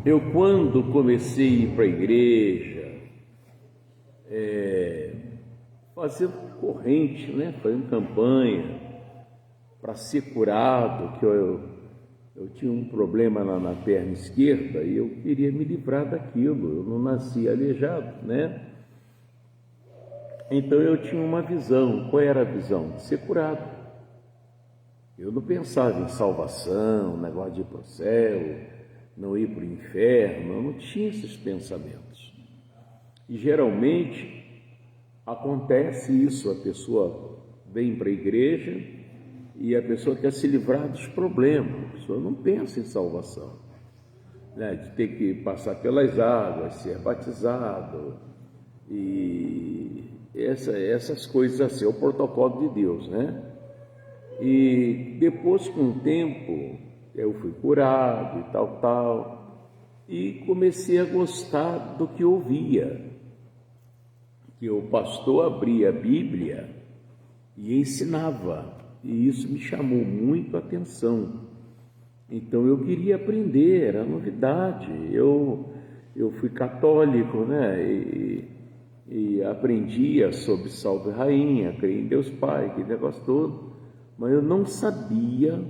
Eu, quando comecei a ir para a igreja, fazendo corrente, né? Fazendo campanha para ser curado, que eu tinha um problema na perna esquerda e eu queria me livrar daquilo. Eu não nasci aleijado, né? Então eu tinha uma visão. Qual era a visão? De ser curado. Eu não pensava em salvação, negócio de ir para o céu, não ir para o inferno, eu não tinha esses pensamentos. E geralmente acontece isso, a pessoa vem para a igreja e a pessoa quer se livrar dos problemas, a pessoa não pensa em salvação, né? De ter que passar pelas águas, ser batizado e essas coisas assim, é o protocolo de Deus, né? E depois, com o tempo, eu fui curado e tal, e comecei a gostar do que ouvia, que o pastor abria a Bíblia e ensinava, e isso me chamou muito a atenção. Então eu queria aprender, era novidade. Eu fui católico, né? E aprendia sobre Salve Rainha, creio em Deus Pai, aquele negócio todo, mas eu não sabia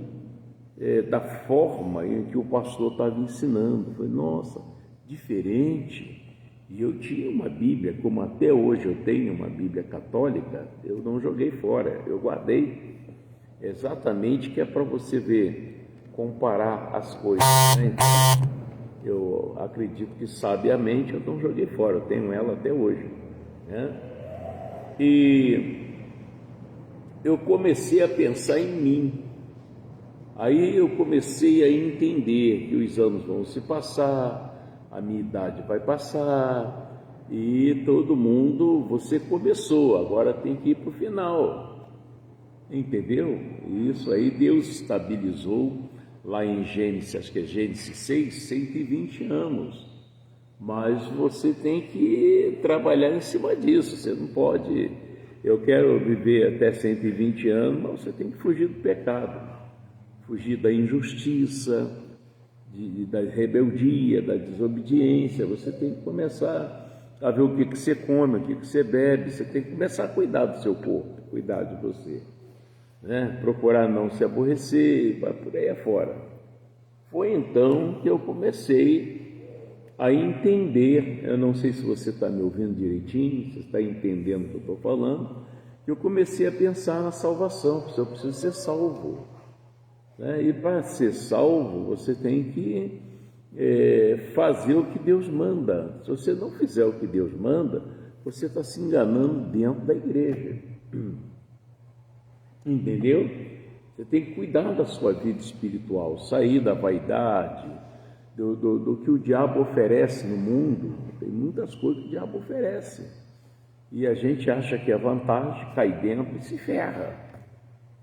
da forma em que o pastor estava ensinando. Falei, nossa, diferente. E eu tinha uma Bíblia, como até hoje eu tenho uma Bíblia católica, eu não joguei fora, eu guardei, exatamente, que é para você ver, comparar as coisas, né? Eu acredito que sabiamente eu não joguei fora, eu tenho ela até hoje, né? E eu comecei a pensar em mim. Aí eu comecei a entender que os anos vão se passar, a minha idade vai passar, e todo mundo, você começou, agora tem que ir para o final, entendeu? Isso aí Deus estabilizou lá em Gênesis, acho que é Gênesis 6, 120 anos, mas você tem que trabalhar em cima disso, você não pode, eu quero viver até 120 anos, mas você tem que fugir do pecado, fugir da injustiça, da rebeldia, da desobediência. Você tem que começar a ver o que você come, o que você bebe, você tem que começar a cuidar do seu corpo, cuidar de você, né? Procurar não se aborrecer, por aí afora. Foi então que eu comecei a entender, eu não sei se você está me ouvindo direitinho, se está entendendo o que eu estou falando, eu comecei a pensar na salvação, eu preciso ser salvo, né? E para ser salvo, você tem que fazer o que Deus manda. Se você não fizer o que Deus manda, você está se enganando dentro da igreja, entendeu? Você tem que cuidar da sua vida espiritual, sair da vaidade, do que o diabo oferece no mundo. Tem muitas coisas que o diabo oferece, e a gente acha que é vantagem, cai dentro e se ferra.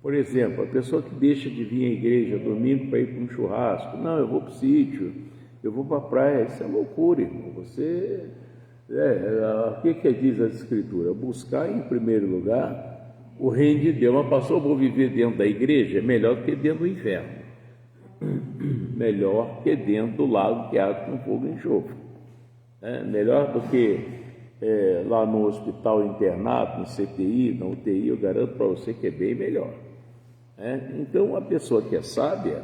Por exemplo, a pessoa que deixa de vir à igreja domingo para ir para um churrasco, não, eu vou para o sítio, eu vou para a praia, isso é loucura, irmão. Você, o que diz a Escritura? Buscar em primeiro lugar o reino de Deus. Mas pastor, eu vou viver dentro da igreja? É melhor do que dentro do inferno, melhor que dentro do lago que há com fogo e enxofre, melhor do que lá no hospital internado, no CTI, na UTI, eu garanto para você que é bem melhor. Então, a pessoa que é sábia,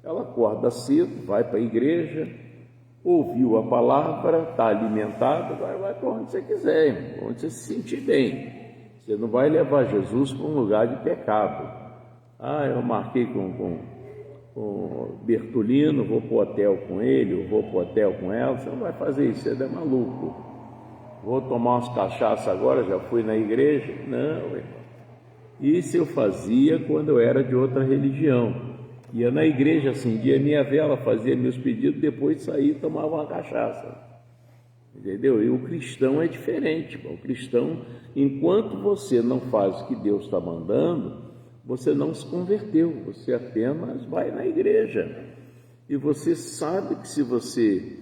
ela acorda cedo, vai para a igreja, ouviu a palavra, está alimentado, vai para onde você quiser, onde você se sentir bem. Você não vai levar Jesus para um lugar de pecado. Eu marquei com o Bertolino, vou para o hotel com ele, eu vou para o hotel com ela. Você não vai fazer isso, você é maluco. Vou tomar umas cachaças agora, já fui na igreja? Não, irmão. Isso eu fazia quando eu era de outra religião. Ia na igreja, acendia minha vela, fazia meus pedidos, depois saía e tomava uma cachaça. Entendeu? E o cristão é diferente. O cristão, enquanto você não faz o que Deus está mandando, você não se converteu, você apenas vai na igreja. E você sabe que se você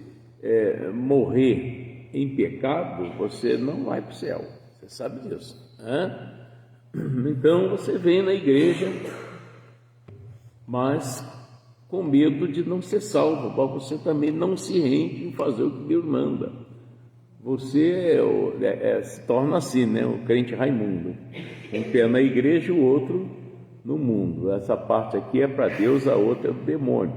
morrer em pecado, você não vai para o céu. Você sabe disso, né? Então você vem na igreja, mas com medo de não ser salvo, mas você também não se rende em fazer o que Deus manda. Você se torna assim, né? O crente Raimundo, um pé na igreja e o outro no mundo. Essa parte aqui é para Deus, a outra é do demônio.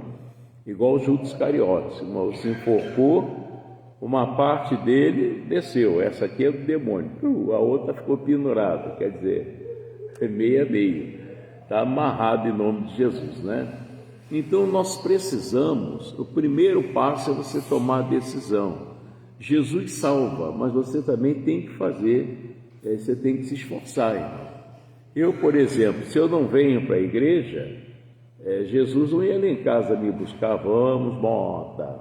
Igual o Judas Iscariotes, se enforcou, uma parte dele desceu, essa aqui é do demônio, a outra ficou pendurada, quer dizer, é meio a meio, está amarrado em nome de Jesus, né? Então nós precisamos, o primeiro passo é você tomar a decisão. Jesus salva, mas você também tem que fazer, você tem que se esforçar, irmão. Eu, por exemplo, se eu não venho para a igreja, Jesus não ia lá em casa me buscar, vamos, bota.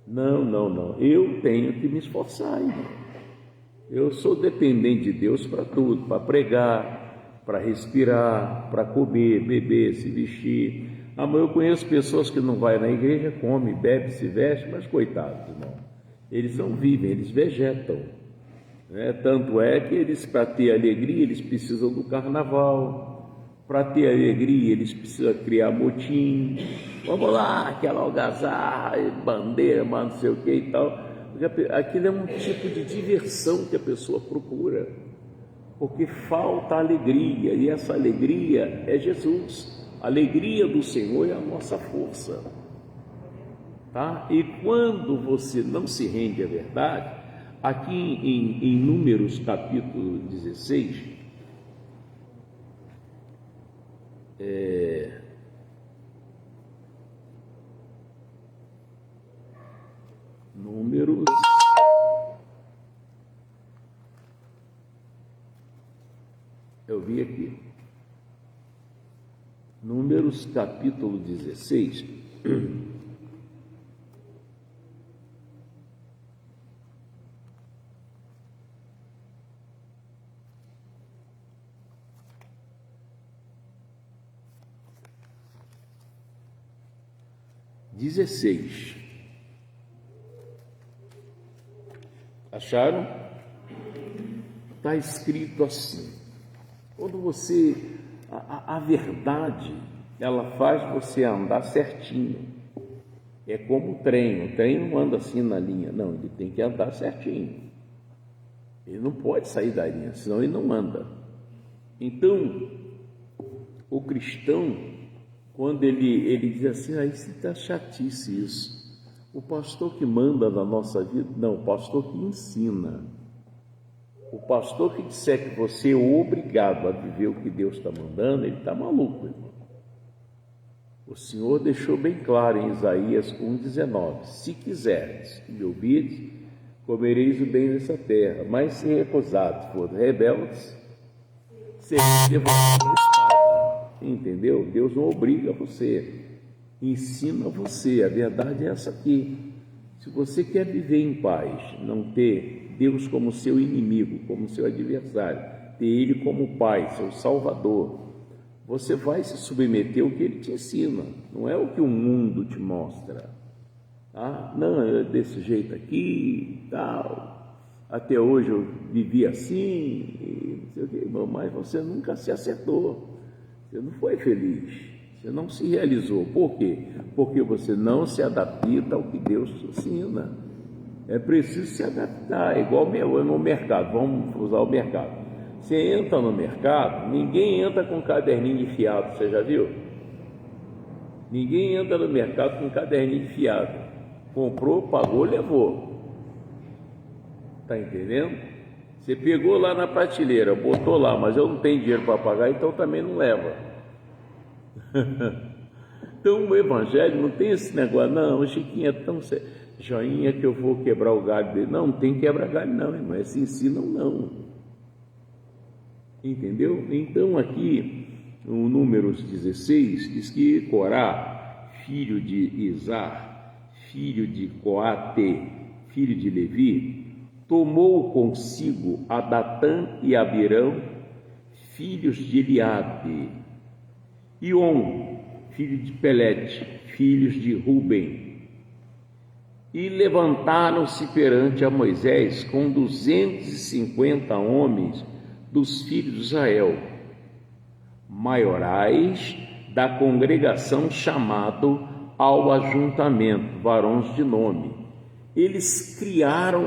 Não, eu tenho que me esforçar, irmão. Eu sou dependente de Deus para tudo, para pregar, para respirar, para comer, beber, se vestir. Mas eu conheço pessoas que não vão na igreja, come, bebe, se veste, mas coitados, irmão. Eles não vivem, eles vegetam, né? Tanto é que eles, para ter alegria, eles precisam do carnaval, para ter alegria, eles precisam criar motim, vamos lá, aquela algazarra, bandeira, mas não sei o que e tal. Aquilo é um tipo de diversão que a pessoa procura, porque falta alegria, e essa alegria é Jesus. A alegria do Senhor é a nossa força. Tá? E quando você não se rende à verdade, aqui em Números capítulo 16, Números, eu vi aqui, Números capítulo 16, acharam? Está escrito assim, quando você, a verdade, ela faz você andar certinho, é como o trem não anda assim na linha, não, ele tem que andar certinho, ele não pode sair da linha, senão ele não anda. Então, o cristão, quando ele diz assim, isso está chatice isso, o pastor que manda na nossa vida, não, o pastor que ensina, o pastor que disser que você é obrigado a viver o que Deus está mandando, ele está maluco, irmão. O Senhor deixou bem claro em Isaías 1,19, se quiseres me ouvirdes, comereis o bem dessa terra, mas se recusados forem rebeldes, sereis devorados pela espada. Entendeu? Deus não obriga você, ensina você, a verdade é essa aqui. Se você quer viver em paz, não ter Deus como seu inimigo, como seu adversário, ter Ele como Pai, seu Salvador, você vai se submeter ao que Ele te ensina, não é o que o mundo te mostra. Tá? Não, é desse jeito aqui, tal, até hoje eu vivi assim, não sei o que, mas você nunca se acertou, você não foi feliz, você não se realizou. Por quê? Porque você não se adapta ao que Deus te ensina. É preciso se adaptar, igual no mercado, vamos usar o mercado. Você entra no mercado, ninguém entra com caderninho de fiado, você já viu? Ninguém entra no mercado com caderninho de fiado. Comprou, pagou, levou. Está entendendo? Você pegou lá na prateleira, botou lá, mas eu não tenho dinheiro para pagar, então também não leva. Então o evangelho não tem esse negócio, não, o Chiquinho é tão joinha que eu vou quebrar o galho dele. Não tem quebra galho não, irmão, se ensinam não. Entendeu? Então aqui, no Números 16, diz que Corá, filho de Izar, filho de Coate, filho de Levi, tomou consigo a Datã e Abirão, filhos de Eliabe, e On, filho de Pelete, filhos de Ruben, e levantaram-se perante a Moisés com 250 homens dos filhos de Israel, maiorais da congregação, chamado ao ajuntamento, varões de nome. Eles criaram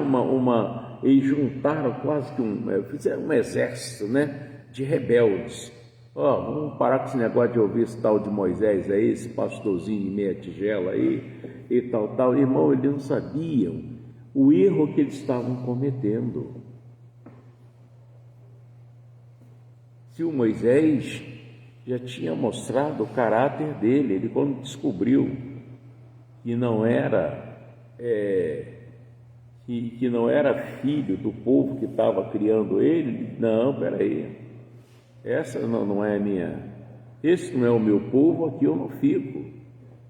e juntaram quase que fizeram um exército, né, de rebeldes. Vamos parar com esse negócio de ouvir esse tal de Moisés aí, esse pastorzinho de meia tigela aí, e tal. Irmão, eles não sabiam o erro que eles estavam cometendo. Se o Moisés já tinha mostrado o caráter dele, ele quando descobriu que não era que não era filho do povo que estava criando ele, não, peraí, essa não é a minha, esse não é o meu povo, aqui eu não fico.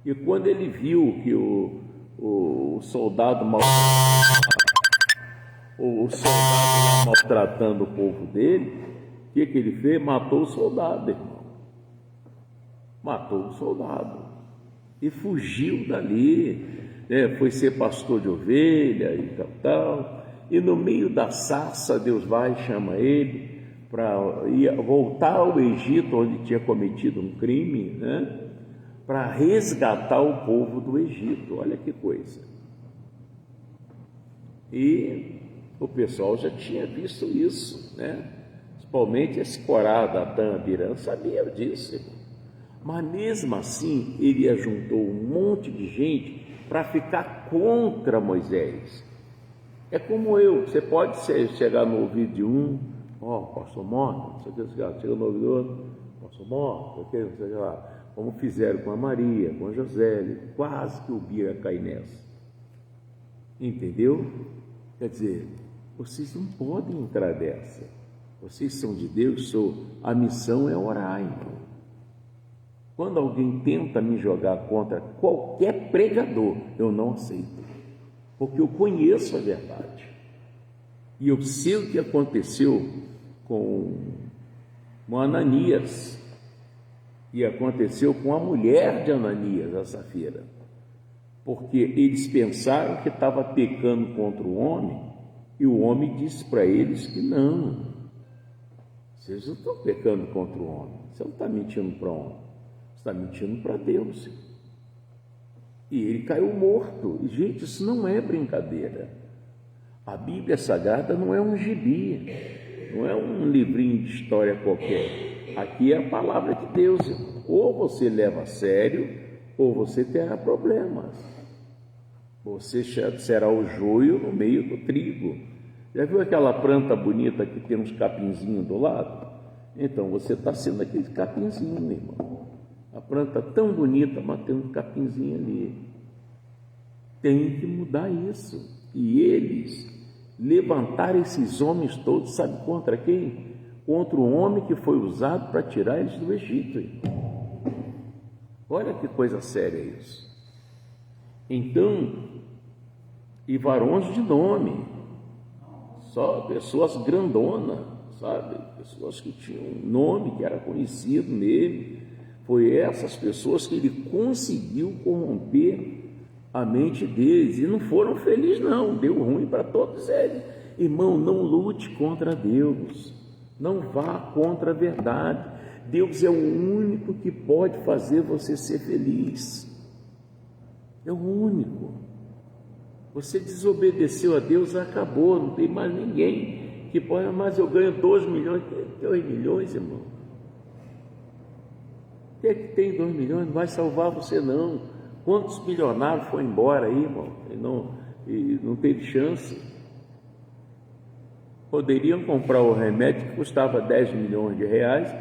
E quando ele viu que o soldado maltratando o povo dele, o que ele fez? Matou o soldado, irmão. Matou o soldado e fugiu dali, né? Foi ser pastor de ovelha e tal. E no meio da sarça, Deus vai e chama ele para voltar ao Egito, onde tinha cometido um crime, né? Para resgatar o povo do Egito. Olha que coisa. E o pessoal já tinha visto isso, né? Principalmente esse Corá, Datã, Abiram, sabia disso. Mas mesmo assim, ele ajuntou um monte de gente para ficar contra Moisés. É como você pode chegar no ouvido de pastor morto, não sei o que, chega no ouvido do outro, pastor morto, não sei o que lá, como fizeram com a Maria, com a José, quase que o Bia cair nessa. Entendeu? Quer dizer, vocês não podem entrar dessa. Vocês são de Deus, a missão é orar, irmão. Quando alguém tenta me jogar contra qualquer pregador, eu não aceito, porque eu conheço a verdade. E eu sei o que aconteceu com Ananias, e aconteceu com a mulher de Ananias, a Safira, porque eles pensaram que estava pecando contra o homem, e o homem disse para eles que não, vocês não estão pecando contra o homem, você não está mentindo para o homem, está mentindo para Deus. E ele caiu morto. E, gente, isso não é brincadeira. A Bíblia Sagrada não é um gibi, não é um livrinho de história qualquer. Aqui é a palavra de Deus. Ou você leva a sério, ou você terá problemas. Você será o joio no meio do trigo. Já viu aquela planta bonita que tem uns capinzinhos do lado? Então você está sendo aquele capinzinho, irmão. A planta tão bonita, mas tem um capinzinho ali. Tem que mudar isso. E eles levantaram esses homens todos, sabe contra quem? Contra o homem que foi usado para tirar eles do Egito. Olha que coisa séria isso. Então, e varões de nome, só pessoas grandonas, sabe? Pessoas que tinham um nome, que era conhecido nele. Foi essas pessoas que ele conseguiu corromper a mente deles, e não foram felizes não, deu ruim para todos eles. Irmão, não lute contra Deus, não vá contra a verdade. Deus é o único que pode fazer você ser feliz, é o único. Você desobedeceu a Deus, acabou, não tem mais ninguém que pode, mas eu ganho 2 milhões, 2 milhões, irmão. O que é que tem 2 milhões? Não vai salvar você não. Quantos bilionários foram embora aí, irmão? E não teve chance. Poderiam comprar o remédio que custava 10 milhões de reais,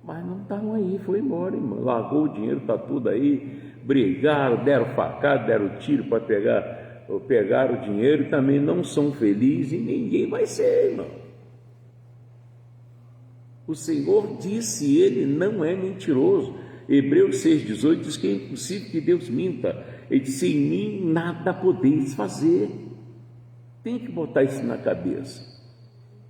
mas não estavam aí, foi embora, irmão. Largou o dinheiro, está tudo aí. Brigaram, deram facada, deram tiro para pegar o dinheiro e também não são felizes e ninguém vai ser, irmão. O Senhor disse, ele não é mentiroso. Hebreus 6,18 diz que é impossível que Deus minta. Ele disse, em mim nada podeis fazer. Tem que botar isso na cabeça.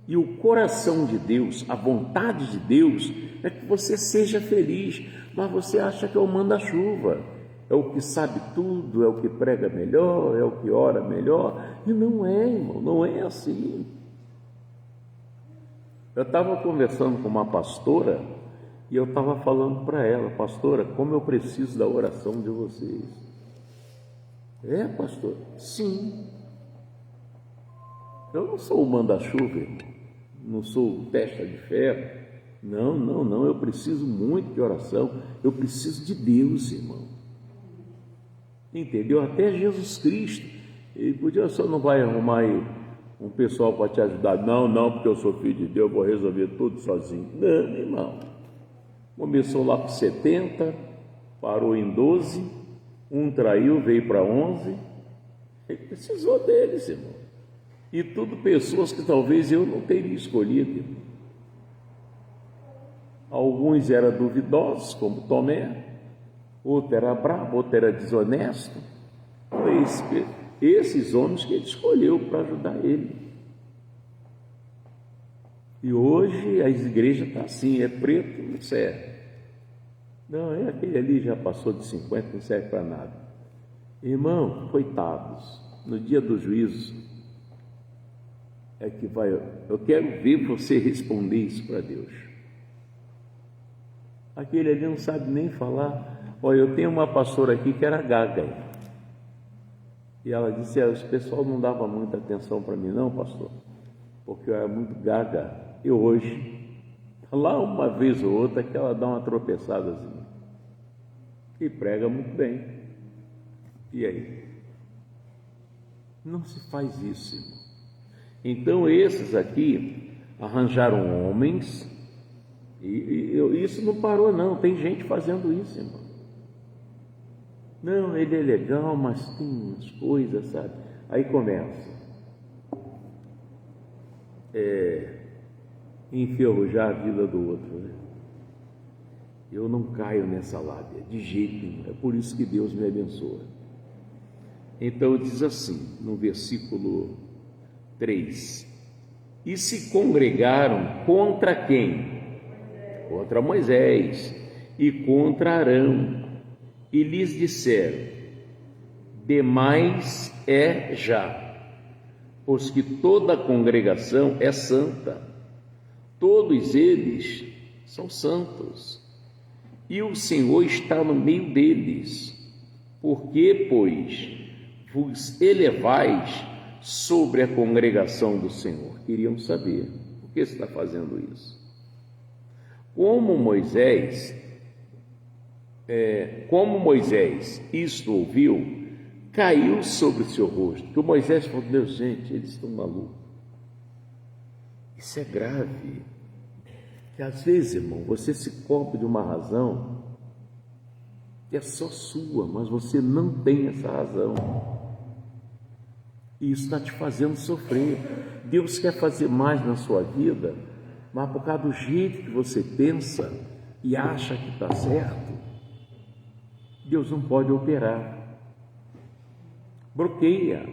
E o coração de Deus, a vontade de Deus, é que você seja feliz, mas você acha que é o manda-chuva, é o que sabe tudo, é o que prega melhor, é o que ora melhor, e não é, irmão, não é assim. Eu estava conversando com uma pastora E eu estava falando para ela: pastora, como eu preciso da oração de vocês. É, pastor? Sim. Eu não sou o manda-chuva, irmão. Não sou testa de ferro. Não. Eu preciso muito de oração. Eu preciso de Deus, irmão. Entendeu? Até Jesus Cristo. Ele podia, só não vai arrumar aí um pessoal para te ajudar. Não, porque eu sou filho de Deus, eu vou resolver tudo sozinho. Não, irmão. Começou lá com 70, parou em 12, um traiu, veio para 11. Ele precisou deles, irmão. E tudo pessoas que talvez eu não teria escolhido, irmão. Alguns eram duvidosos, como Tomé, outro era brabo, outro era desonesto. Foi esses homens que ele escolheu para ajudar ele. E hoje a igreja está assim, é preto, não serve. Não, é aquele ali já passou de 50, não serve para nada. Irmão, coitados, no dia do juízo é que vai. Eu quero ver você responder isso para Deus. Aquele ali não sabe nem falar. Olha, eu tenho uma pastora aqui que era gaga. E ela disse: o pessoal não dava muita atenção para mim, não, pastor, porque eu era muito gaga. E hoje, lá uma vez ou outra, que ela dá uma tropeçadazinha. E prega muito bem. E aí? Não se faz isso, irmão. Então, esses aqui arranjaram homens, e isso não parou, não. Tem gente fazendo isso, irmão. Não, ele é legal, mas tem umas coisas, sabe? Aí começa. Enferrujar a vida do outro, né? Eu não caio nessa lábia, de jeito nenhum. É por isso que Deus me abençoa. Então diz assim, no versículo 3: e se congregaram contra quem? Contra Moisés e contra Arão, e lhes disseram: demais é já, pois que toda a congregação é santa, todos eles são santos, e o Senhor está no meio deles. Por que, pois, vos elevais sobre a congregação do Senhor? Queriam saber, por que você está fazendo isso? Como Moisés isto ouviu, caiu sobre o seu rosto. Porque o Moisés falou: Deus, gente, eles estão malucos. Isso é grave. Que às vezes, irmão, você se cobre de uma razão que é só sua, mas você não tem essa razão. E isso está te fazendo sofrer. Deus quer fazer mais na sua vida, mas por causa do jeito que você pensa e acha que está certo, Deus não pode operar. Bloqueia.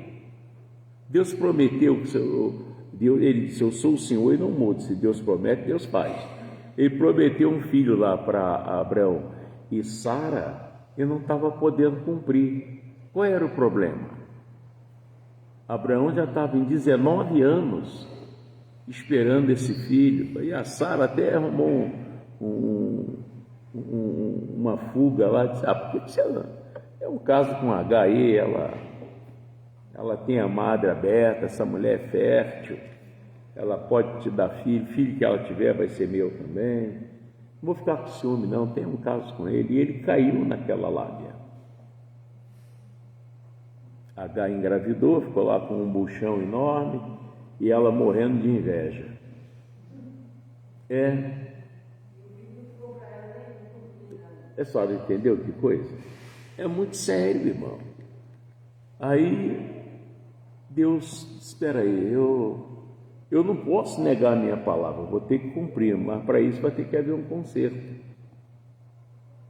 Deus prometeu que ele disse: eu sou o Senhor e não mudo. Se Deus promete, Deus faz. Ele prometeu um filho lá para Abraão e Sara, e não estava podendo cumprir. Qual era o problema? Abraão já estava em 19 anos esperando esse filho, e a Sara até arrumou uma fuga lá, disse: porque é um caso com HE, ela tem a madre aberta, essa mulher é fértil, ela pode te dar filho que ela tiver vai ser meu também, não vou ficar com ciúme não, tem um caso com ele. E ele caiu naquela lábia. H engravidou, ficou lá com um buchão enorme, e ela morrendo de inveja. Só entendeu que coisa? É muito sério, irmão. Aí Deus, espera aí, eu não posso negar a minha palavra, vou ter que cumprir, mas para isso vai ter que haver um conserto.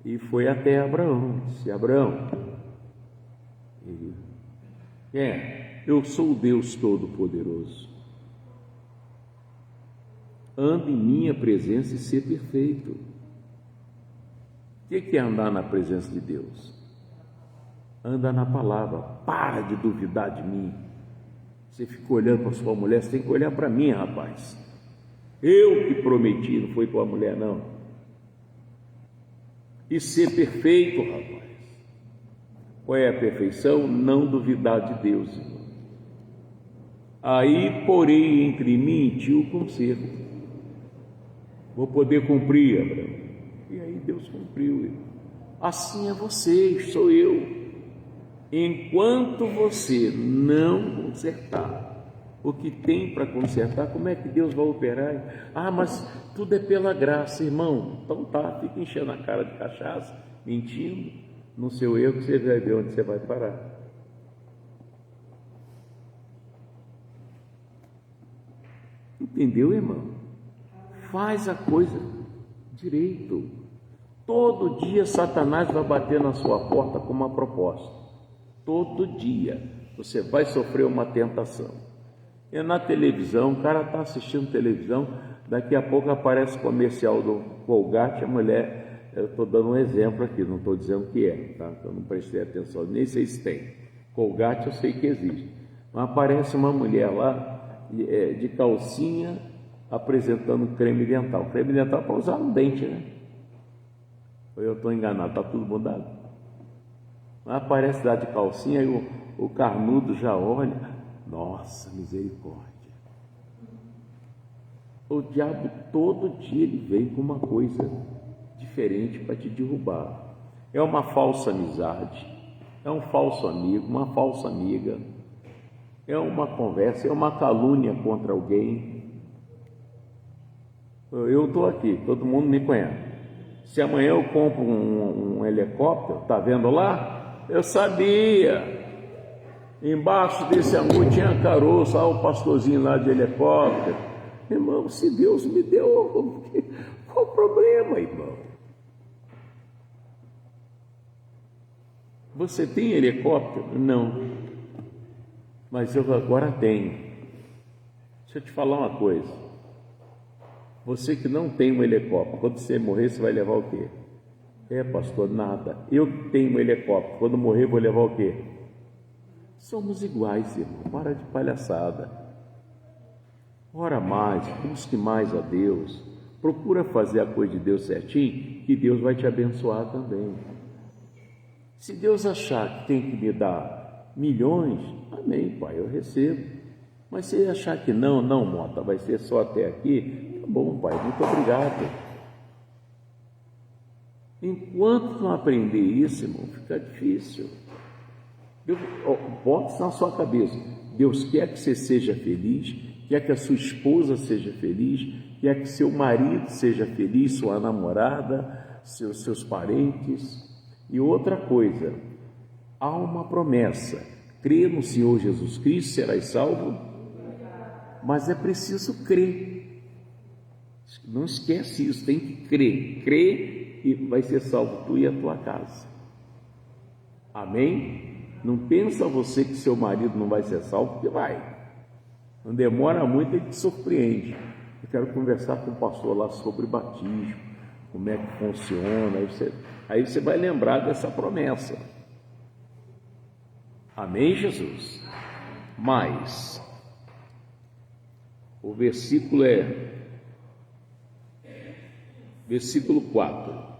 E foi até Abraão, disse: Abraão, eu sou o Deus Todo-Poderoso, anda em minha presença e ser perfeito. O que é andar na presença de Deus? Anda na palavra. Para de duvidar de mim. Você fica olhando para sua mulher, você tem que olhar para mim, rapaz. Eu que prometi, não foi para a mulher, não. e ser perfeito, rapaz. Qual é a perfeição? Não duvidar de Deus, irmão. Aí porei entre mim e ti o conserto. Vou poder cumprir, Abraão. E aí Deus cumpriu, irmão. Assim é você, sou eu. Enquanto você não consertar o que tem para consertar, como é que Deus vai operar? Ah, mas tudo é pela graça, irmão. Então tá, fica enchendo a cara de cachaça, mentindo no seu erro, que você vai ver onde você vai parar. Entendeu, irmão? Faz a coisa direito. Todo dia Satanás vai bater na sua porta com uma proposta. Todo dia você vai sofrer uma tentação. É na televisão, o cara está assistindo televisão, daqui a pouco aparece o comercial do Colgate, a mulher, eu estou dando um exemplo aqui, não estou dizendo que é, tá? Eu não prestei atenção, nem sei se tem. Colgate eu sei que existe. Mas aparece uma mulher lá, de calcinha, apresentando creme dental. Creme dental é para usar no dente, né? Ou eu estou enganado, está tudo mudado. Mas aparece lá de calcinha e o carnudo já olha. Nossa, misericórdia. O diabo todo dia ele vem com uma coisa diferente para te derrubar. É uma falsa amizade, é um falso amigo, uma falsa amiga, é uma conversa, é uma calúnia contra alguém. Eu estou aqui, todo mundo me conhece. Se amanhã eu compro um helicóptero, tá vendo lá? Eu sabia. Embaixo desse angu tinha caroço, o pastorzinho lá de helicóptero. Irmão, se Deus me deu, qual o problema, irmão? Você tem helicóptero? Não. Mas eu agora tenho. Deixa eu te falar uma coisa. Você que não tem um helicóptero, quando você morrer, você vai levar o quê? Pastor, nada. Eu que tenho um helicóptero, quando morrer, vou levar o quê? Somos iguais, irmão, para de palhaçada. Ora mais, busque mais a Deus, procura fazer a coisa de Deus certinho, que Deus vai te abençoar também. Se Deus achar que tem que me dar milhões, amém, Pai, eu recebo. Mas se ele achar que não, Mota, vai ser só até aqui, tá bom, Pai, muito obrigado. Enquanto não aprender isso, irmão, fica difícil. Bota isso na sua cabeça. Deus quer que você seja feliz, quer que a sua esposa seja feliz, quer que seu marido seja feliz, sua namorada, seus parentes. E outra coisa, há uma promessa: crê no Senhor Jesus Cristo, serás salvo. Mas é preciso crer. Não esquece isso, tem que crer. Crê e vai ser salvo tu e a tua casa. Amém? Não pensa você que seu marido não vai ser salvo, porque vai. Não demora muito, ele te surpreende. Eu quero conversar com o pastor lá sobre batismo, como é que funciona. Aí você vai lembrar dessa promessa. Amém, Jesus? Mas o versículo versículo 4.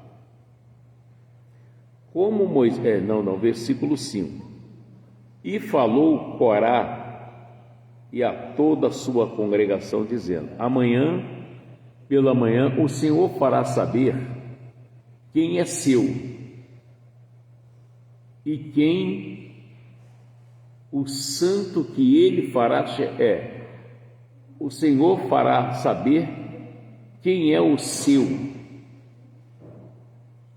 Como Moisés, versículo 5. E falou Corá e a toda a sua congregação, dizendo: amanhã, pela manhã, o Senhor fará saber quem é seu e quem o santo que ele fará o Senhor fará saber quem é o seu,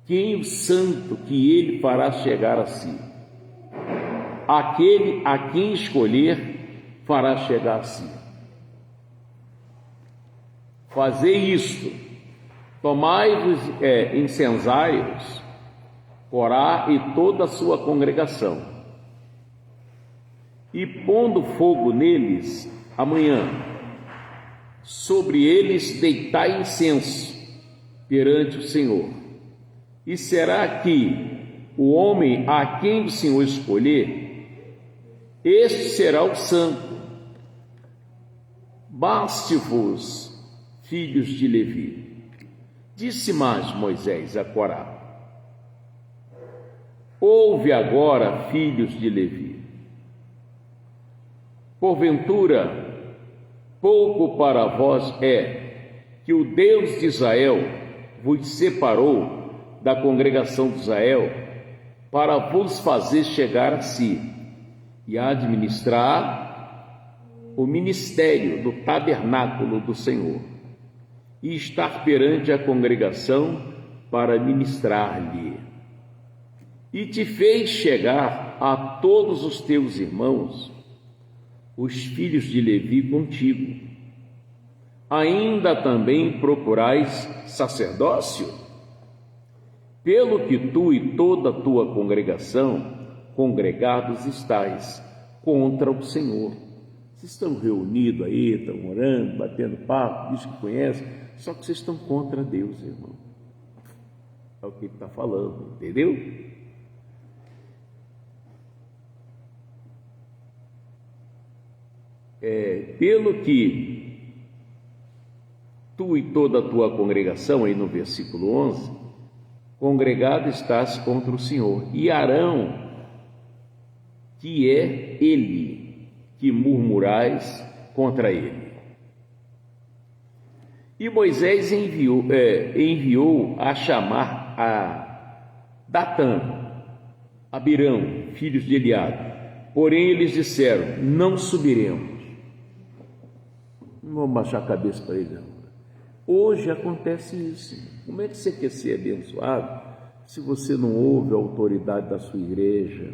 quem o santo que ele fará chegar a si. Aquele a quem escolher fará chegar a si. Fazei isto: tomai-vos incensaios, Corá e toda a sua congregação, e pondo fogo neles amanhã, sobre eles deitai incenso perante o Senhor. E será que o homem a quem o Senhor escolher, este será o santo. Baste-vos, filhos de Levi. Disse mais Moisés a Corá: Ouve agora, filhos de Levi. Porventura, pouco para vós é que o Deus de Israel vos separou da congregação de Israel para vos fazer chegar a si e administrar o ministério do tabernáculo do Senhor e estar perante a congregação para ministrar-lhe. E te fez chegar a todos os teus irmãos, os filhos de Levi contigo. Ainda também procurais sacerdócio? Pelo que tu e toda a tua congregação congregados estáis contra o Senhor. Vocês estão reunidos aí, estão orando, batendo papo, diz que conhecem, só que vocês estão contra Deus, irmão. É o que ele está falando, entendeu? Pelo que tu e toda a tua congregação, aí no versículo 11, congregado estás contra o Senhor, e Arão, que é ele, que murmurais contra ele. E Moisés enviou a chamar a Datã, Abirão, filhos de Eliabe. Porém eles disseram: não subiremos. Não vamos baixar a cabeça para ele, não. Hoje acontece isso. Como é que você quer ser abençoado se você não ouve a autoridade da sua igreja?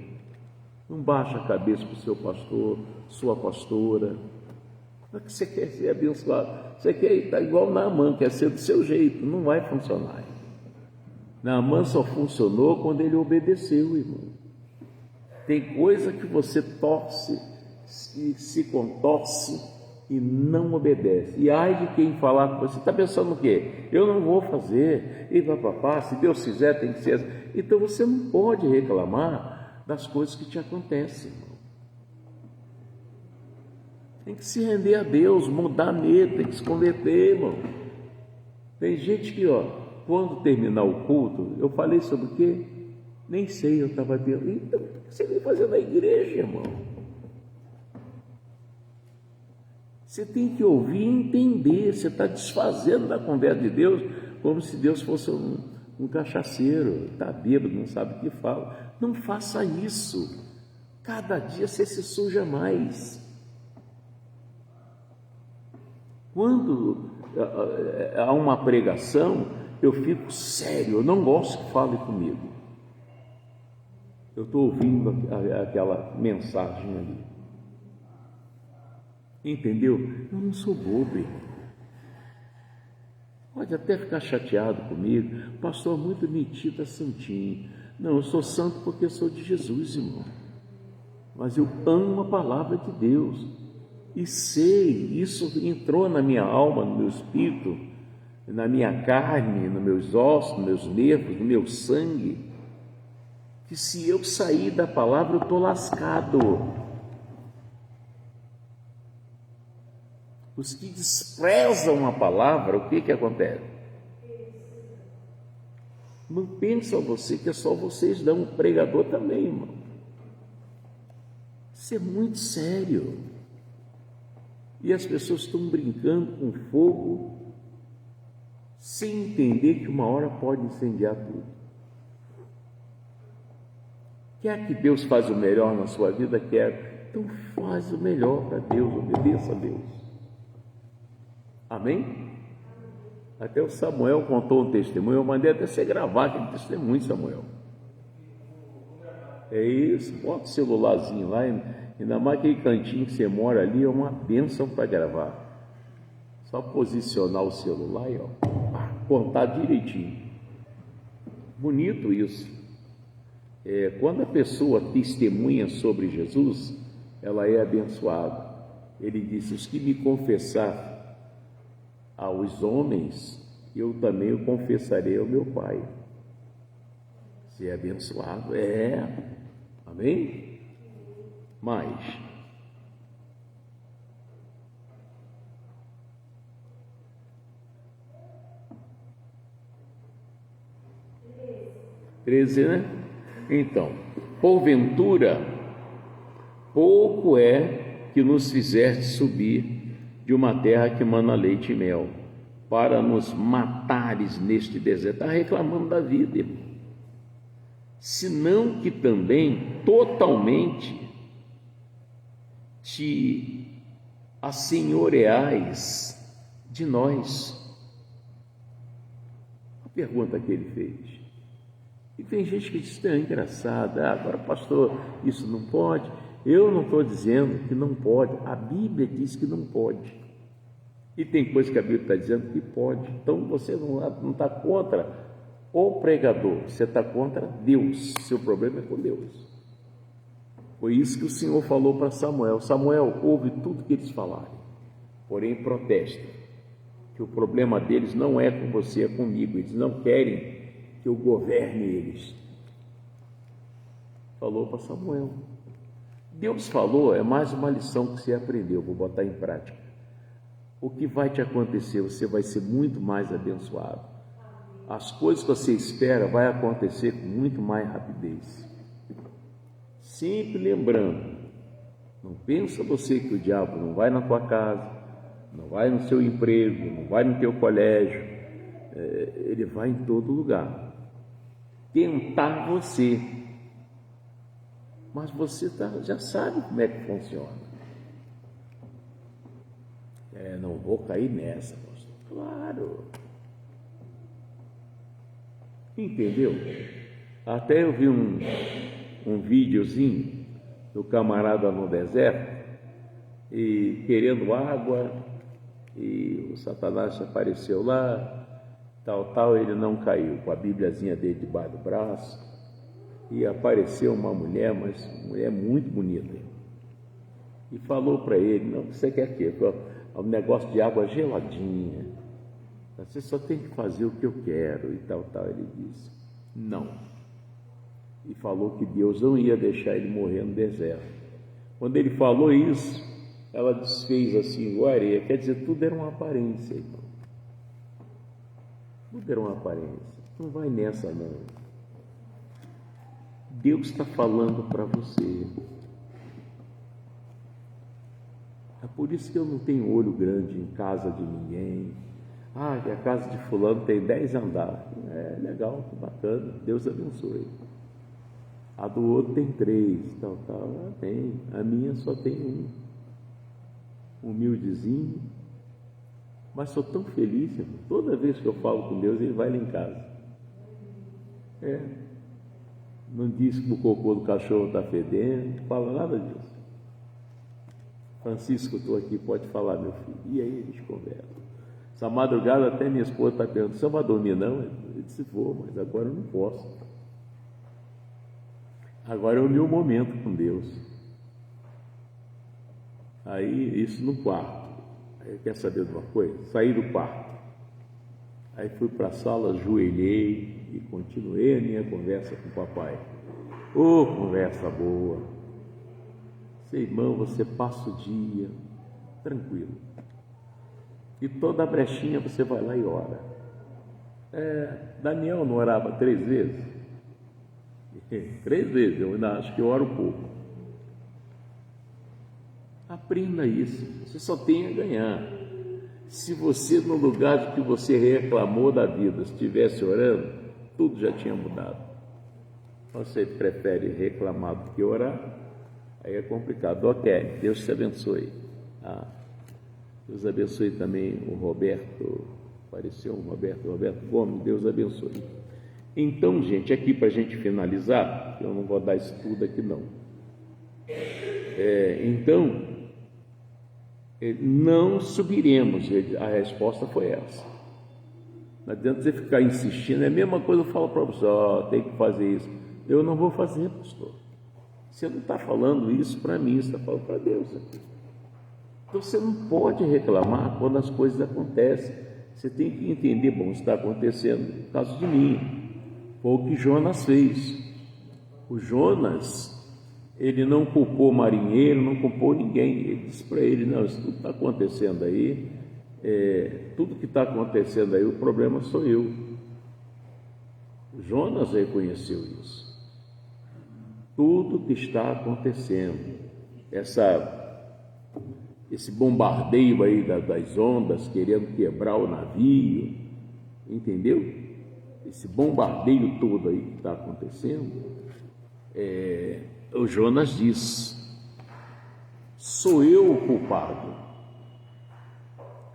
Não baixa a cabeça para o seu pastor, sua pastora. Como é que você quer ser abençoado? Você quer estar igual Naamã, quer ser do seu jeito. Não vai funcionar. Naamã só funcionou quando ele obedeceu, irmão. Tem coisa que você torce, se contorce e não obedece. E ai de quem falar com você, está pensando o quê? Eu não vou fazer, e papapá, se Deus quiser tem que ser assim. Então você não pode reclamar das coisas que te acontecem, irmão. Tem que se render a Deus, mudar nele, tem que se converter, irmão. Tem gente que, quando terminar o culto, eu falei sobre o quê? Nem sei, eu estava dentro. Então, o que você vem fazer na igreja, irmão? Você tem que ouvir e entender. Você está desfazendo da conversa de Deus como se Deus fosse um cachaceiro, está bêbado, não sabe o que fala. Não faça isso. Cada dia você se suja mais. Quando há uma pregação, eu fico sério, eu não gosto que fale comigo. Eu estou ouvindo aquela mensagem ali. Entendeu? Eu não sou bobo, irmão. Pode até ficar chateado comigo. Pastor, muito metido, santinho. Não, eu sou santo porque eu sou de Jesus, irmão. Mas eu amo a palavra de Deus. E sei, isso entrou na minha alma, no meu espírito, na minha carne, nos meus ossos, nos meus nervos, no meu sangue, que se eu sair da palavra eu estou lascado. Os que desprezam a palavra, o que acontece? Não pensam você que é só vocês, não, o pregador também, irmão. Isso é muito sério. E as pessoas estão brincando com fogo sem entender que uma hora pode incendiar tudo. Quer que Deus faça o melhor na sua vida? Quer. Então faz o melhor para Deus, obedeça a Deus. Amém? Até o Samuel contou um testemunho, eu mandei até você gravar aquele testemunho, Samuel. É isso, bota o celularzinho lá, ainda mais aquele cantinho que você mora ali, é uma bênção para gravar. Só posicionar o celular e contar direitinho. Bonito isso. Quando a pessoa testemunha sobre Jesus, ela é abençoada. Ele disse: os que me confessar aos homens, eu também o confessarei ao meu Pai. Você é abençoado? Amém? Mais. Treze, né? Então, porventura, pouco é que nos fizeste subir de uma terra que mana leite e mel, para nos matares neste deserto. Está reclamando da vida, irmão. Senão que também totalmente te assenhoreais de nós. A pergunta que ele fez. E tem gente que diz, é engraçado, agora pastor, isso não pode. Eu não estou dizendo que não pode, a Bíblia diz que não pode. E tem coisa que a Bíblia está dizendo que pode. Então você não está contra o pregador, você está contra Deus. Seu problema é com Deus. Foi isso que o Senhor falou para Samuel. Samuel, ouve tudo que eles falarem, porém protesta, que o problema deles não é com você, é comigo. Eles não querem que eu governe eles. Falou para Samuel. Deus falou, é mais uma lição que você aprendeu, vou botar em prática. O que vai te acontecer? Você vai ser muito mais abençoado. As coisas que você espera vai acontecer com muito mais rapidez. Sempre lembrando, não pensa você que o diabo não vai na tua casa, não vai no seu emprego, não vai no teu colégio, ele vai em todo lugar tentar você, mas você já sabe como é que funciona. Não vou cair nessa, pastor. Claro. Entendeu? Até eu vi um videozinho do camarada no deserto e querendo água, e o Satanás apareceu lá, tal, ele não caiu, com a Bíbliazinha dele debaixo do braço, e apareceu uma mulher, mas uma mulher muito bonita, e falou para ele, não, você quer o quê? Um negócio de água geladinha, você só tem que fazer o que eu quero, e tal, ele disse, não, e falou que Deus não ia deixar ele morrer no deserto. Quando ele falou isso, ela desfez assim igual areia, quer dizer, tudo era uma aparência, irmão. Tudo era uma aparência. Não vai nessa, não. Deus está falando para você. É por isso que eu não tenho olho grande em casa de ninguém. Que a casa de fulano tem 10 andares. É legal, bacana, Deus abençoe. A do outro tem 3, tal. Tem. A minha só tem um. Humildezinho. Mas sou tão feliz, irmão. Toda vez que eu falo com Deus, Ele vai lá em casa. Não diz que o cocô do cachorro está fedendo, não fala nada disso. Francisco, eu estou aqui, pode falar, meu filho. E aí eles conversam. Essa madrugada até minha esposa está perguntando, você vai dormir não? Eu disse, vou, mas agora eu não posso. Agora é o meu momento com Deus. Aí, isso no quarto. Aí, quer saber de uma coisa? Saí do quarto. Aí fui para a sala, ajoelhei e continuei a minha conversa com o papai. Conversa boa. Sei, irmão, você passa o dia tranquilo. E toda a brechinha você vai lá e ora. Daniel não orava 3 vezes? 3 vezes, eu ainda acho que eu oro pouco. Aprenda isso, você só tem a ganhar. Se você, no lugar que você reclamou da vida, estivesse orando, tudo já tinha mudado. Você prefere reclamar do que orar? Aí é complicado. Ok, Deus te abençoe. Deus abençoe também o Roberto, apareceu um Roberto Gomes, Deus abençoe. Então, gente, aqui para a gente finalizar, eu não vou dar isso tudo aqui não. Então, não subiremos, a resposta foi essa. Não adianta você ficar insistindo, é a mesma coisa eu falo para você, tem que fazer isso. Eu não vou fazer, pastor. Você não está falando isso para mim, você está falando para Deus aqui. Então você não pode reclamar quando as coisas acontecem. Você tem que entender, bom, isso está acontecendo no caso de mim. Foi o que Jonas fez. O Jonas, ele não culpou o marinheiro, não culpou ninguém. Ele disse para ele, não, isso tudo está acontecendo aí, tudo que está acontecendo aí, o problema sou eu. O Jonas reconheceu isso. tudo que está acontecendo, esse bombardeio aí das ondas querendo quebrar o navio, entendeu? Esse bombardeio todo aí que está acontecendo, o Jonas diz: sou eu o culpado.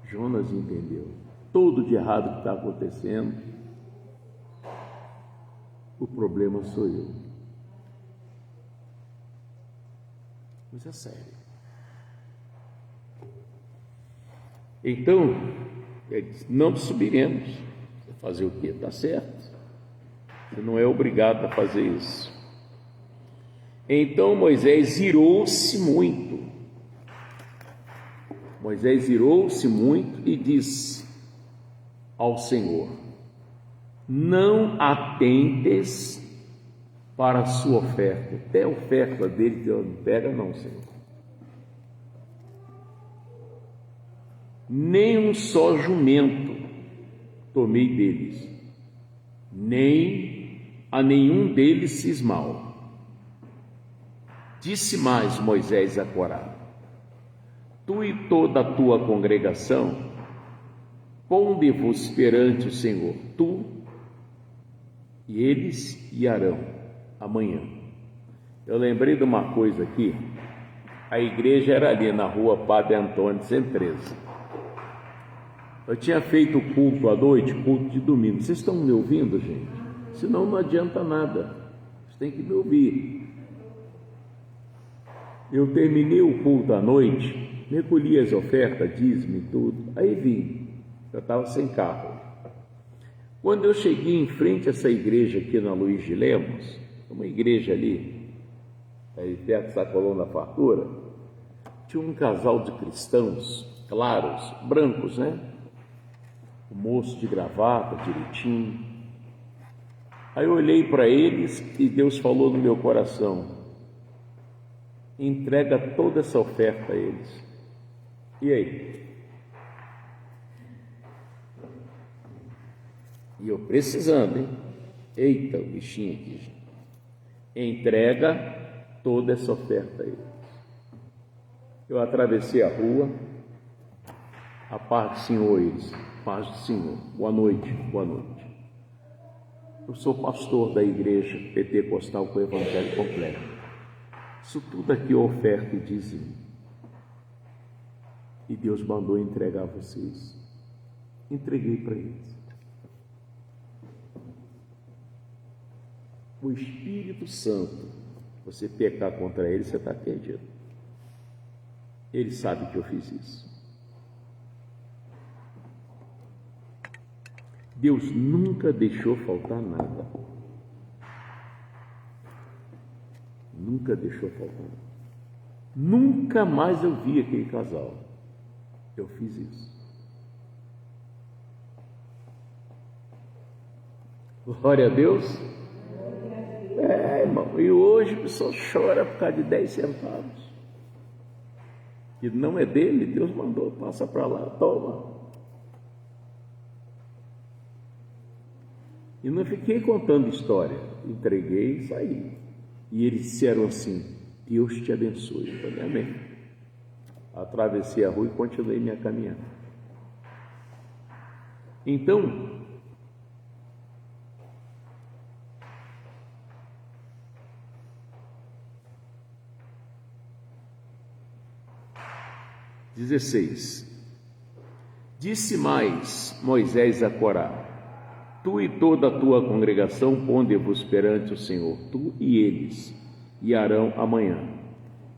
Jonas entendeu tudo de errado que está acontecendo, o problema sou eu. Mas é sério. Então, ele disse: não subiremos. Fazer o quê? Está certo. Você não é obrigado a fazer isso. Então Moisés irou-se muito. Moisés irou-se muito e disse ao Senhor: não atentes para a sua oferta. Até a oferta dele que eu não pega, não, Senhor. Nem um só jumento tomei deles, nem a nenhum deles fiz mal. Disse mais Moisés a Corá: tu e toda a tua congregação, ponde-vos perante o Senhor, tu e eles e Arão, amanhã. Eu lembrei de uma coisa aqui. A igreja era ali na rua Padre Antônio 113. Eu tinha feito o culto à noite, culto de domingo. Vocês estão me ouvindo, gente? Senão não adianta nada. Vocês têm que me ouvir. Eu terminei o culto à noite, recolhi as ofertas, dízimo e tudo. Aí vim. Eu estava sem carro. Quando eu cheguei em frente a essa igreja aqui na Luiz de Lemos, uma igreja ali, aí perto da Colônia da Fartura, tinha um casal de cristãos, claros, brancos, né? O moço de gravata, direitinho. Aí eu olhei para eles e Deus falou no meu coração: entrega toda essa oferta a eles. E aí? E eu precisando, hein? Eita, o bichinho aqui, gente. Entrega toda essa oferta a eles. Eu atravessei a rua. A paz do Senhor, eles. Paz do Senhor. Boa noite, boa noite. Eu sou pastor da igreja pentecostal com o evangelho completo. Isso tudo aqui é oferta e dízimo. E Deus mandou entregar a vocês. Entreguei para eles. O Espírito Santo, você pecar contra ele, você está perdido. Ele sabe que eu fiz isso. Deus nunca deixou faltar nada. Nunca deixou faltar nada. Nunca mais eu vi aquele casal. Eu fiz isso. Glória a Deus. Irmão, e hoje a pessoa chora por causa de 10 centavos. Que não é dele, Deus mandou, passa para lá, toma. E não fiquei contando história, entreguei e saí. E eles disseram assim: Deus te abençoe. Eu falei: amém. Atravessei a rua e continuei minha caminhada. Então, disse mais Moisés a Corá: tu e toda a tua congregação ponde-vos perante o Senhor, tu e eles, e Arão amanhã.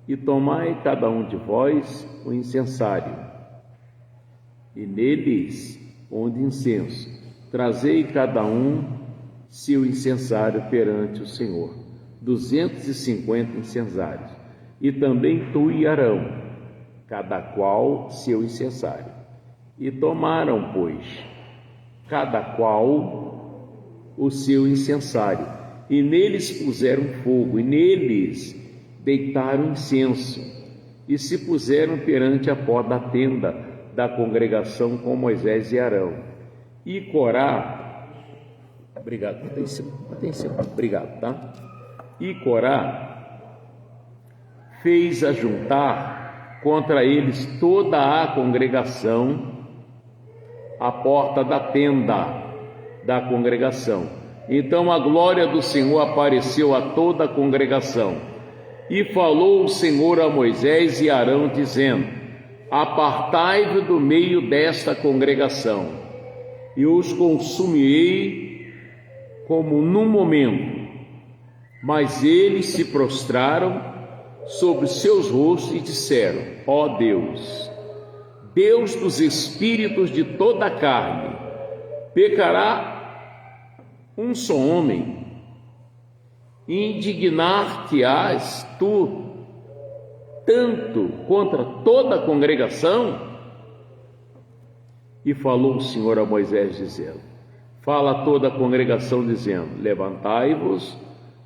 E tomai cada um de vós o incensário, e neles ponde incenso. Trazei cada um seu incensário perante o Senhor, 250 incensários. E também tu e Arão, cada qual seu incensário. E tomaram, pois, cada qual o seu incensário, e neles puseram fogo, e neles deitaram incenso, e se puseram perante a porta da tenda da congregação com Moisés e Arão. E Corá, obrigado, obrigado, tá? E Corá fez ajuntar contra eles toda a congregação à porta da tenda da congregação. Então a glória do Senhor apareceu a toda a congregação. E falou o Senhor a Moisés e Arão, dizendo: apartai-vos do meio desta congregação, e os consumirei como num momento. Mas eles se prostraram sobre seus rostos e disseram: ó Deus, Deus dos espíritos de toda a carne, pecará um só homem? Indignar-te-ás tu tanto contra toda a congregação? E falou o Senhor a Moisés, dizendo: fala a toda a congregação, dizendo: levantai-vos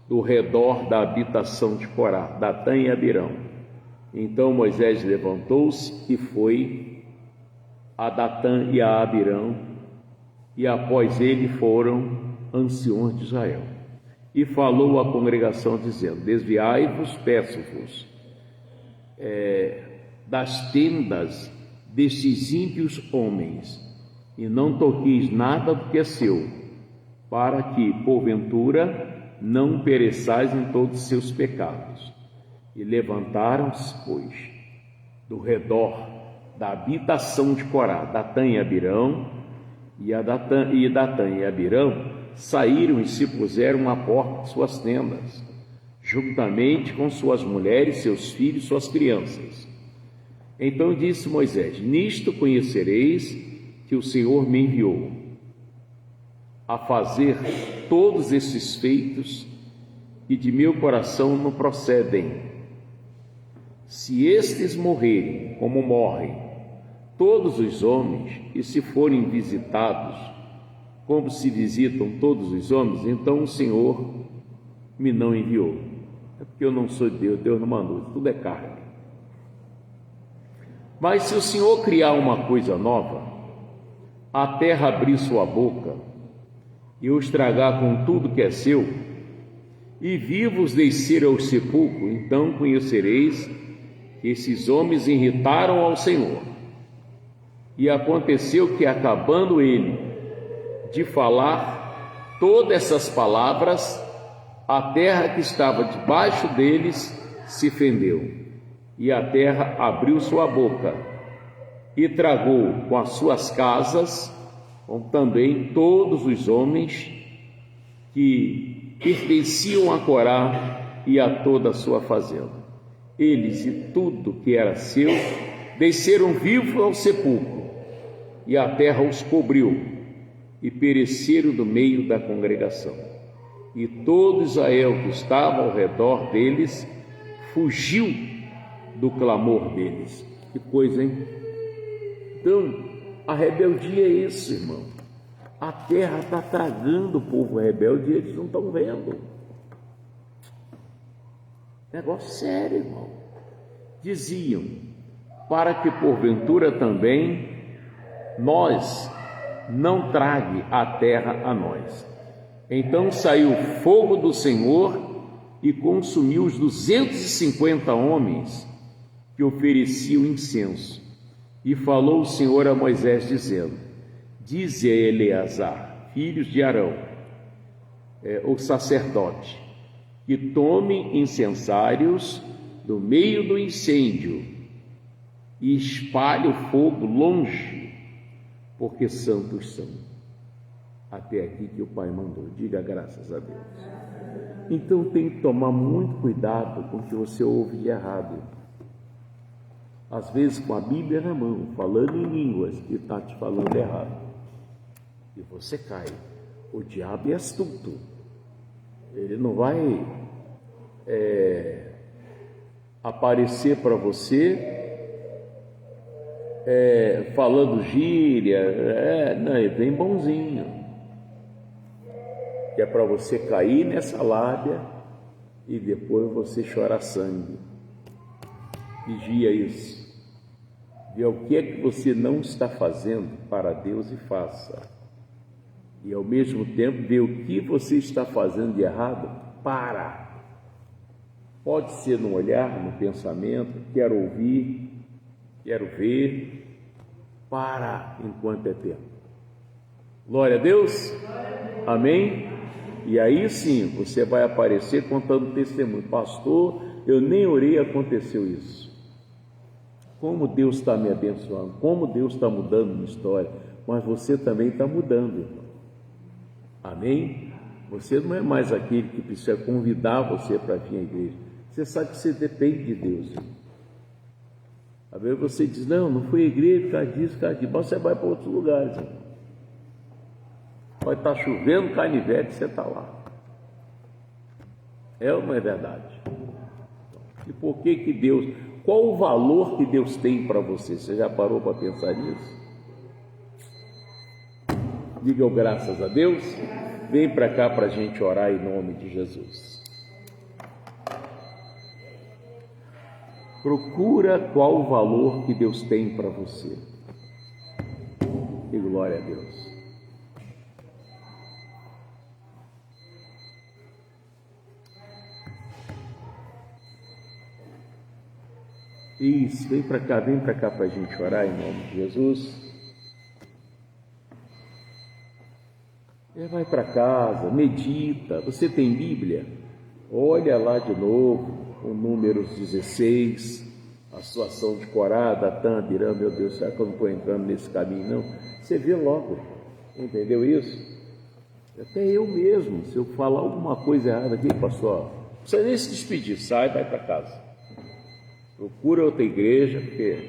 do redor da habitação de Corá, Datã e Abirão. Então Moisés levantou-se e foi a Datã e a Abirão, e após ele foram anciões de Israel. E falou à congregação, dizendo: desviai-vos, peço-vos, das tendas destes ímpios homens, e não toqueis nada do que é seu, para que, porventura, não pereçais em todos os seus pecados. E levantaram-se, pois, do redor da habitação de Corá, Datã e Abirão, e Datã e Abirão saíram e se puseram à porta de suas tendas, juntamente com suas mulheres, seus filhos, suas crianças. Então disse Moisés: nisto conhecereis que o Senhor me enviou a fazer todos esses feitos, e de meu coração não procedem. Se estes morrerem como morrem todos os homens, e se forem visitados como se visitam todos os homens, então o Senhor me não enviou. É porque eu não sou Deus, Deus não mandou, tudo é carne. Mas se o Senhor criar uma coisa nova, a terra abrir sua boca e os tragar com tudo que é seu, e vivos descer ao sepulcro, então conhecereis que esses homens irritaram ao Senhor. E aconteceu que, acabando ele de falar todas essas palavras, a terra que estava debaixo deles se fendeu, e a terra abriu sua boca e tragou com as suas casas, com também todos os homens que pertenciam a Corá e a toda a sua fazenda. Eles e tudo que era seu desceram vivos ao sepulcro, e a terra os cobriu, e pereceram do meio da congregação. E todo Israel que estava ao redor deles fugiu do clamor deles. Que coisa, hein? Então, a rebeldia é isso, irmão. A terra está tragando o povo rebelde e eles não estão vendo. Negócio sério, irmão. Diziam: para que porventura também nós não trague a terra a nós. Então saiu o fogo do Senhor e consumiu os 250 homens que ofereciam incenso. E falou o Senhor a Moisés, dizendo: dize a Eleazar, filhos de Arão, o sacerdote, que tome incensários do meio do incêndio e espalhe o fogo longe, porque santos são. Até aqui que o Pai mandou. Diga graças a Deus. Então tem que tomar muito cuidado com o que você ouve de errado. Às vezes com a Bíblia na mão, falando em línguas, e está te falando errado. E você cai. O diabo é astuto. Ele não vai aparecer para você falando gíria. Não, ele vem bonzinho. Que é para você cair nessa lábia e depois você chorar sangue. Vigia isso. Vê o que é que você não está fazendo para Deus e faça. E ao mesmo tempo vê o que você está fazendo de errado, para. Pode ser no olhar, no pensamento, quero ouvir, quero ver, para enquanto é tempo. Glória a Deus, amém? E aí sim, você vai aparecer contando testemunho. Pastor, eu nem orei, aconteceu isso. Como Deus está me abençoando, como Deus está mudando minha história, mas você também está mudando, irmão. Amém? Você não é mais aquele que precisa convidar você para vir à igreja. Você sabe que você depende de Deus. Irmão. Às vezes você diz, não fui à igreja, por causa disso, mas você vai para outros lugares. Irmão. Pode estar chovendo, canivete, você está lá. É ou não é verdade? E por que Deus... Qual o valor que Deus tem para você? Você já parou para pensar nisso? Diga graças a Deus. Vem para cá para a gente orar em nome de Jesus. Procura qual o valor que Deus tem para você. E glória a Deus. Isso, vem para cá para a gente orar em nome de Jesus. Vai para casa, medita. Você tem Bíblia? Olha lá de novo, o Números 16, a situação de Corá, Datã, Abirã. Meu Deus, será que eu não estou entrando nesse caminho? Não. Você vê logo, entendeu isso? Até eu mesmo, se eu falar alguma coisa errada aqui, pastor, não precisa nem se despedir, sai, vai para casa. Procura outra igreja, porque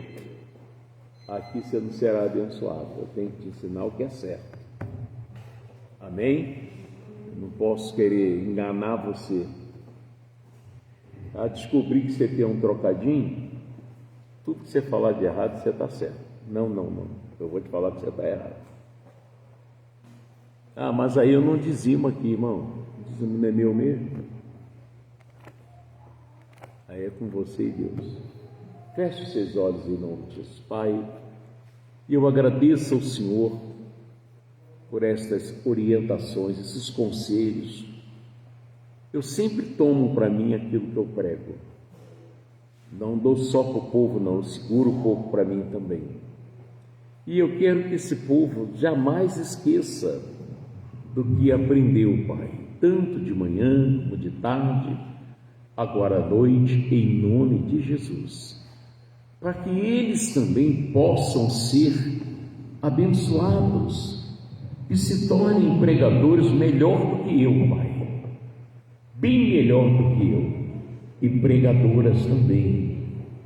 aqui você não será abençoado. Eu tenho que te ensinar o que é certo. Amém? Não posso querer enganar você. Descobrir que você tem um trocadinho, tudo que você falar de errado, você está certo. Não. Eu vou te falar que você está errado. Mas aí eu não dizimo aqui, irmão. O dizimo não é meu mesmo. Aí é com você e Deus. Feche os seus olhos em nome de Jesus. Pai, eu agradeço ao Senhor por estas orientações, esses conselhos. Eu sempre tomo para mim aquilo que eu prego. Não dou só para o povo, não. Eu seguro um pouco para mim também. E eu quero que esse povo jamais esqueça do que aprendeu, Pai. Tanto de manhã como de tarde, agora à noite, em nome de Jesus, para que eles também possam ser abençoados e se tornem pregadores melhor do que eu, Pai, bem melhor do que eu, e pregadoras também,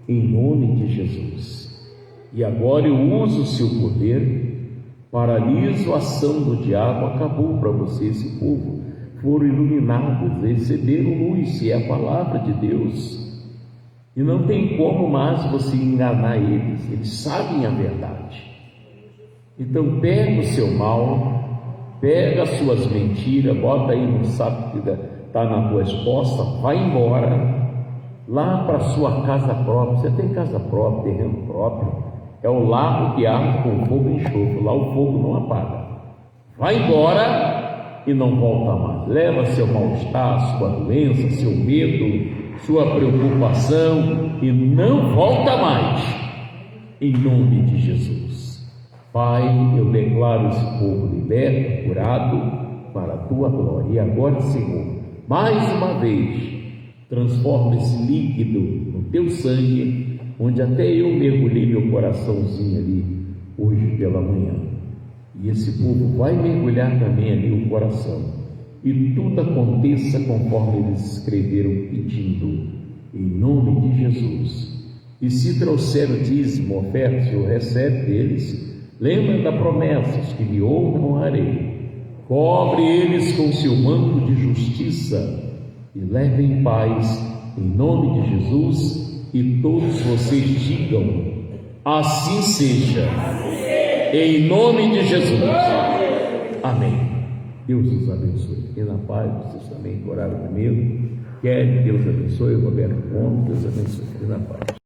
em nome de Jesus. E agora eu uso o seu poder, paraliso a ação do diabo, acabou para você esse povo. Foram iluminados, receberam luz, se é a palavra de Deus, e não tem como mais você enganar eles sabem a verdade. Então pega o seu mal, pega as suas mentiras, bota aí no saco que está na tua costas, vai embora, lá para a sua casa própria. Você tem casa própria, terreno próprio, é o lago que arde com fogo e enxofre, lá o fogo não apaga. Vai embora e não volta mais. Leva seu mal-estar, sua doença, seu medo, sua preocupação e não volta mais, em nome de Jesus. Pai, eu declaro esse povo liberto, curado, para a tua glória. E agora, Senhor, mais uma vez, transforma esse líquido no teu sangue, onde até eu mergulhei meu coraçãozinho ali hoje pela manhã. E esse povo vai mergulhar também ali o coração, e tudo aconteça conforme eles escreveram pedindo, em nome de Jesus. E se trouxer o dízimo, oferta, o Senhor recebe deles. Lembra da promessa: os que me honrarei. Cobre eles com seu manto de justiça e leve em paz, em nome de Jesus. E todos vocês digam: assim seja, em nome de Jesus. Amém. Deus os abençoe. Fiquem na paz. Vocês também oraram comigo. Quer que Deus abençoe. Roberto Gomes, Deus abençoe. Fiquem na paz.